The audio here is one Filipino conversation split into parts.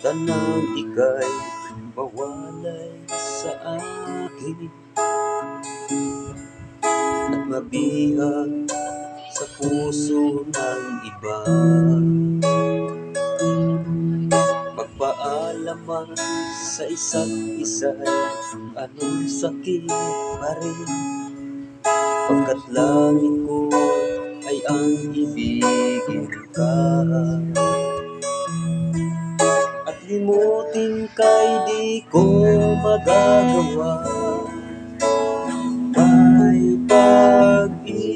tanang ika'y mawalay sa akin at mabihag sa puso ng iba. Magpaalaman sa isa't isa'y anong sakit pa rin, pagkat langit ko ay ang ibigin ka. At limutin ka'y di ko magagawa, may pag-ibig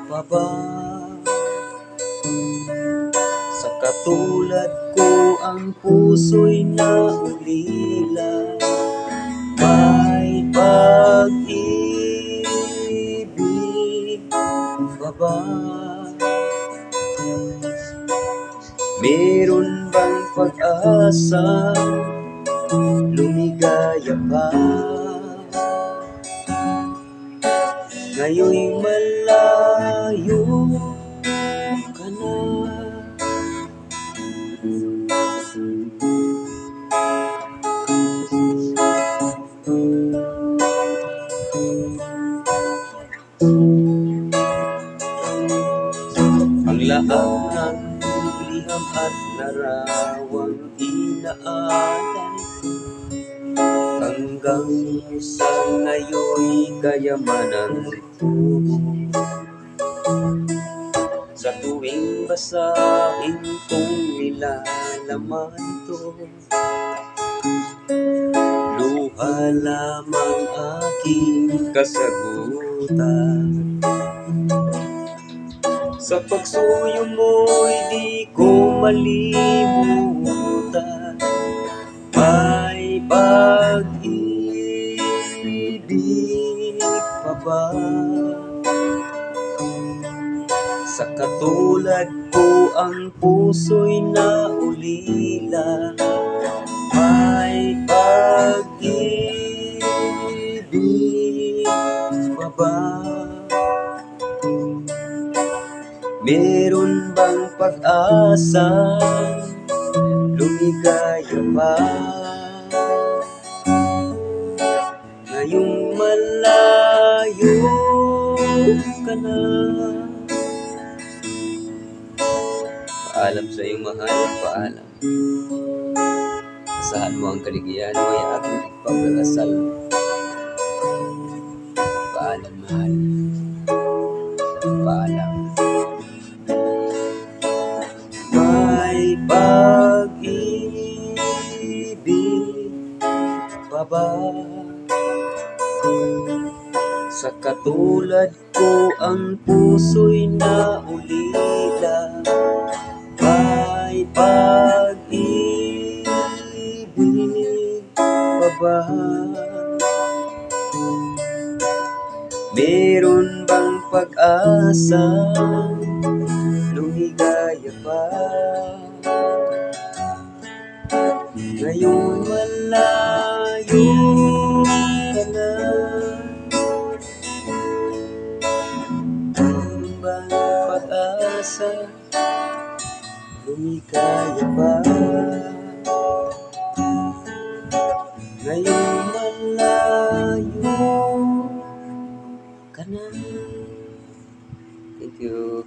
pa ba? Sa katulad ko ang puso'y naulila, may pag-ibig pa ba? Meron bang pag-asa lumigaya pa? Ngayon'y malayo ka na. Ang lahat ng liham at larawang inaalay, hanggang sa ngayon'y kayamanan ko. Sa tuwing basahin kong nilalaman to, luha lamang aking kasagutan. Sa pagsuyo mo'y di ko malimutan, may pag-ibig pa ba? Sa katulad ko ang puso'y naulila, may pag-ibig pa ba? Meron bang pag-asa lumigaya pa? Ngayong malayo ka na. Paalam sa iyong mahal, paalam. Asahan mo ang kaligayahan mo ay aking ipagdarasal. Paalam, mahal. Paalam. May pag-ibig pa ba? Sa katulad ko ang puso'y naulila, may pag-ibig pa ba? Meron bang pag-asa lumigaya pa? Ngayong malayo ka na. Meron bang pag-asa lumigaya pa? Ngayong malayo ka na. Thank you.